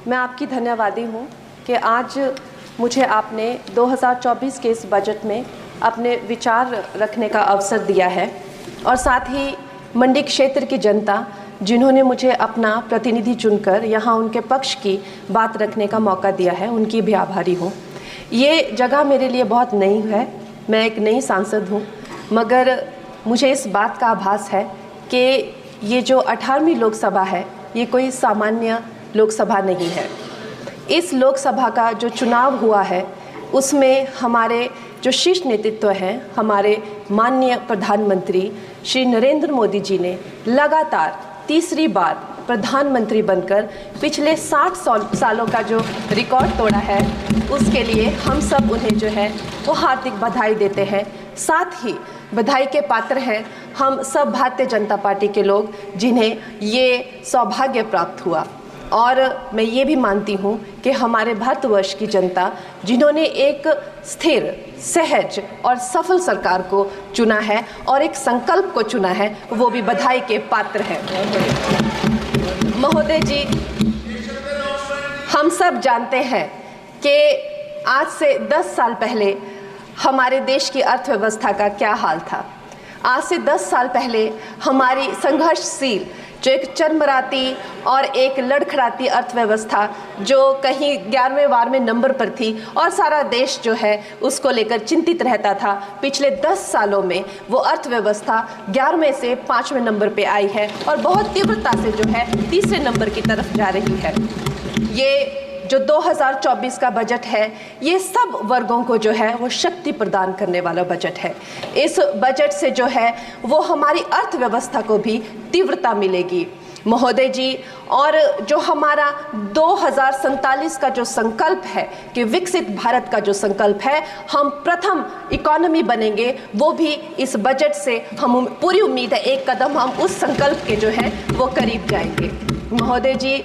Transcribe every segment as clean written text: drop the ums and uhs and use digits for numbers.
मैं आपकी धन्यवादी हूँ कि आज मुझे आपने 2024 के इस बजट में अपने विचार रखने का अवसर दिया है और साथ ही मंडी क्षेत्र की जनता जिन्होंने मुझे अपना प्रतिनिधि चुनकर यहाँ उनके पक्ष की बात रखने का मौका दिया है, उनकी भी आभारी हूँ। ये जगह मेरे लिए बहुत नई है, मैं एक नई सांसद हूँ, मगर मुझे इस बात का आभास है कि ये जो 18वीं लोकसभा है ये कोई सामान्य लोकसभा नहीं है। इस लोकसभा का जो चुनाव हुआ है उसमें हमारे जो शीर्ष नेतृत्व हैं, हमारे माननीय प्रधानमंत्री श्री नरेंद्र मोदी जी ने लगातार तीसरी बार प्रधानमंत्री बनकर पिछले 60 सालों का जो रिकॉर्ड तोड़ा है, उसके लिए हम सब उन्हें जो है वो हार्दिक बधाई देते हैं। साथ ही बधाई के पात्र हैं हम सब भारतीय जनता पार्टी के लोग जिन्हें ये सौभाग्य प्राप्त हुआ। और मैं ये भी मानती हूँ कि हमारे भारतवर्ष की जनता जिन्होंने एक स्थिर, सहज और सफल सरकार को चुना है और एक संकल्प को चुना है, वो भी बधाई के पात्र हैं। महोदय जी, हम सब जानते हैं कि आज से 10 साल पहले हमारे देश की अर्थव्यवस्था का क्या हाल था। आज से 10 साल पहले हमारी संघर्षशील जो एक चरमराती और एक लड़खड़ाती अर्थव्यवस्था जो कहीं 11वें 12वें नंबर पर थी और सारा देश जो है उसको लेकर चिंतित रहता था, पिछले 10 सालों में वो अर्थव्यवस्था 11वें से 5वें नंबर पे आई है और बहुत तीव्रता से जो है तीसरे नंबर की तरफ जा रही है। ये जो 2024 का बजट है ये सब वर्गों को जो है वो शक्ति प्रदान करने वाला बजट है। इस बजट से जो है वो हमारी अर्थव्यवस्था को भी तीव्रता मिलेगी महोदय जी। और जो हमारा 2047 का जो संकल्प है कि विकसित भारत का जो संकल्प है, हम प्रथम इकोनॉमी बनेंगे, वो भी इस बजट से हम पूरी उम्मीद है एक कदम हम उस संकल्प के जो है वो करीब जाएंगे। महोदय जी,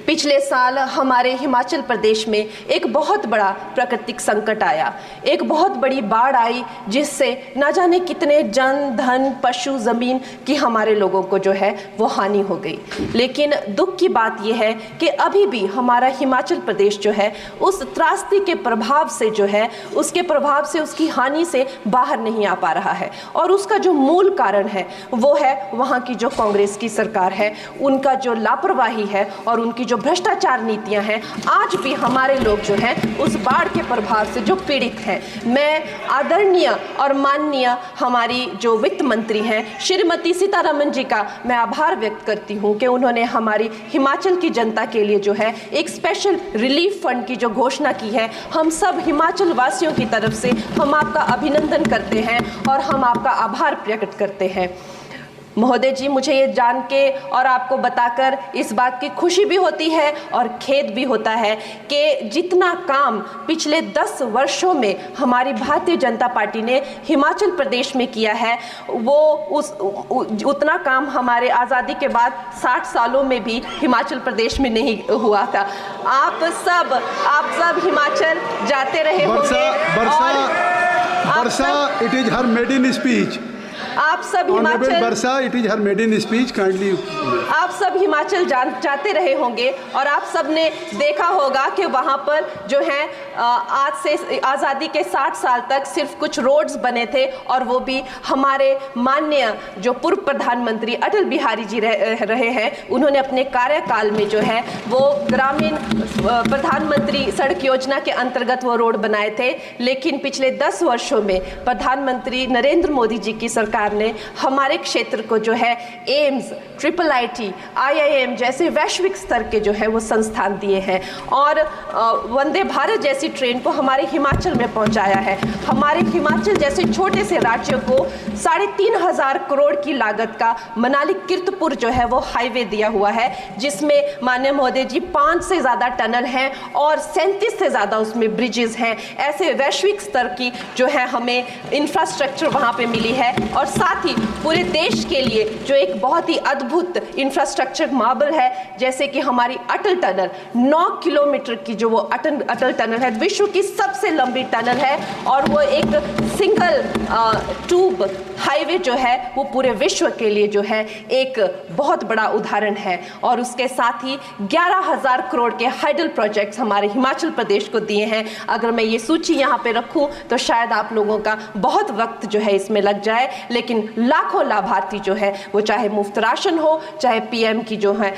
पिछले साल हमारे हिमाचल प्रदेश में एक बहुत बड़ा प्राकृतिक संकट आया, एक बहुत बड़ी बाढ़ आई जिससे ना जाने कितने जन धन पशु ज़मीन की हमारे लोगों को जो है वो हानि हो गई। लेकिन दुख की बात यह है कि अभी भी हमारा हिमाचल प्रदेश जो है उस त्रासदी के प्रभाव से जो है उसके प्रभाव से उसकी हानि से बाहर नहीं आ पा रहा है। और उसका जो मूल कारण है वो है वहाँ की जो कांग्रेस की सरकार है, उनका जो लापरवाही है और उनकी जो भ्रष्टाचार नीतियां हैं। आज भी हमारे लोग जो हैं उस बाढ़ के प्रभाव से जो पीड़ित हैं। मैं आदरणीय और माननीय हमारी जो वित्त मंत्री हैं श्रीमती सीतारमण जी का मैं आभार व्यक्त करती हूं कि उन्होंने हमारी हिमाचल की जनता के लिए जो है एक स्पेशल रिलीफ फंड की जो घोषणा की है। हम सब हिमाचल वासियों की तरफ से हम आपका अभिनंदन करते हैं और हम आपका आभार प्रकट करते हैं। महोदय जी, मुझे ये जान के और आपको बताकर इस बात की खुशी भी होती है और खेद भी होता है कि जितना काम पिछले 10 वर्षों में हमारी भारतीय जनता पार्टी ने हिमाचल प्रदेश में किया है वो उतना काम हमारे आज़ादी के बाद 60 सालों में भी हिमाचल प्रदेश में नहीं हुआ था। आप सब हिमाचल जाते रहे होंगे। वर्षा, it is her maiden speech. आप सब हिमाचल वर्षा, it is her maiden speech, kindly. आप सब हिमाचल जाते रहे होंगे और आप सब ने देखा होगा कि वहाँ पर जो है आज से आज़ादी के 60 साल तक सिर्फ कुछ रोड्स बने थे और वो भी हमारे माननीय जो पूर्व प्रधानमंत्री अटल बिहारी जी रहे हैं, उन्होंने अपने कार्यकाल में जो है वो ग्रामीण प्रधानमंत्री सड़क योजना के अंतर्गत वो रोड बनाए थे। लेकिन पिछले 10 वर्षों में प्रधानमंत्री नरेंद्र मोदी जी की सरकार ने हमारे क्षेत्र को जो है एम्स, IIIT, IIM जैसे वैश्विक स्तर के जो है वो संस्थान दिए हैं और वंदे भारत जैसी ट्रेन को हमारे हिमाचल में पहुंचाया है। हमारे हिमाचल जैसे छोटे से राज्य को 3,500 करोड़ की लागत का मनाली कीर्तपुर जो है वो हाईवे दिया हुआ है, जिसमें माननीय महोदय जी 5 से ज़्यादा टनल हैं और 37 से ज़्यादा उसमें ब्रिजेस हैं। ऐसे वैश्विक स्तर की जो है हमें इंफ्रास्ट्रक्चर वहाँ पे मिली है और साथ ही पूरे देश के लिए जो एक बहुत ही अद्भुत इंफ्रास्ट्रक्चर मार्बल है, जैसे कि हमारी अटल टनल 9 किलोमीटर की जो वो अटल टनल है विश्व की सबसे लंबी टनल है और वो एक सिंगल ट्यूब हाईवे जो है वो पूरे विश्व के लिए जो है एक बहुत बड़ा उदाहरण है। और उसके साथ ही 11,000 करोड़ के हाइडल प्रोजेक्ट्स हमारे हिमाचल प्रदेश को दिए हैं। अगर मैं ये सूची यहाँ पे रखूँ तो शायद आप लोगों का बहुत वक्त जो है इसमें लग जाए, लेकिन लाखों लाभार्थी जो है वो चाहे मुफ्त राशन हो, चाहे पीएम की जो है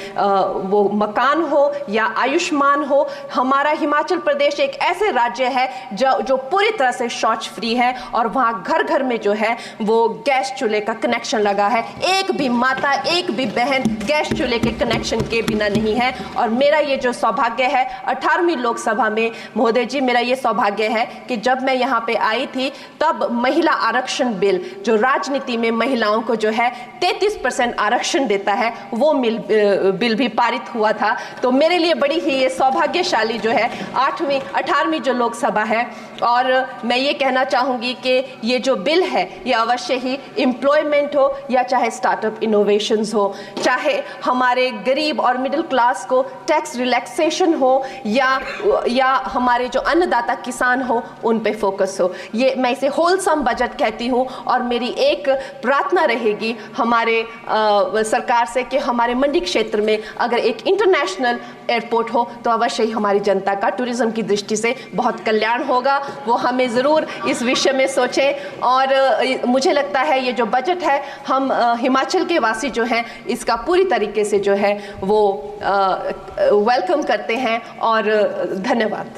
वो मकान हो या आयुष्मान हो। हमारा हिमाचल प्रदेश एक ऐसे राज्य है जो पूरी तरह से शौच फ्री है और वहाँ घर घर में जो है वो गैस चूल्हे का कनेक्शन लगा है। एक भी माता, एक भी बहन गैस चूल्हे के कनेक्शन के बिना नहीं है। और मेरा ये जो सौभाग्य है 18वीं लोकसभा में, महोदय जी, मेरा ये सौभाग्य है कि जब मैं यहाँ पे आई थी तब महिला आरक्षण बिल जो राजनीति में महिलाओं को जो है 33% आरक्षण देता है वो बिल भी पारित हुआ था। तो मेरे लिए बड़ी ही ये सौभाग्यशाली जो है 18वीं जो लोकसभा है। और मैं ये कहना चाहूँगी कि ये जो बिल है ये अवश्य ही एम्प्लॉयमेंट हो या चाहे स्टार्टअप इनोवेशंस हो, चाहे हमारे गरीब और मिडिल क्लास को टैक्स रिलैक्सेशन हो या हमारे जो अन्नदाता किसान हो उन पे फोकस हो। ये मैं इसे होलसम बजट कहती हूँ। और मेरी एक प्रार्थना रहेगी हमारे सरकार से कि हमारे मंडी क्षेत्र में अगर एक इंटरनेशनल एयरपोर्ट हो तो अवश्य ही हमारी जनता का टूरिज्म की दृष्टि से बहुत कल्याण होगा। वो हमें ज़रूर इस विषय में सोचें। और मुझे लगता है ये जो बजट है हम हिमाचल के वासी जो हैं इसका पूरी तरीके से जो है वो वेलकम करते हैं। और धन्यवाद।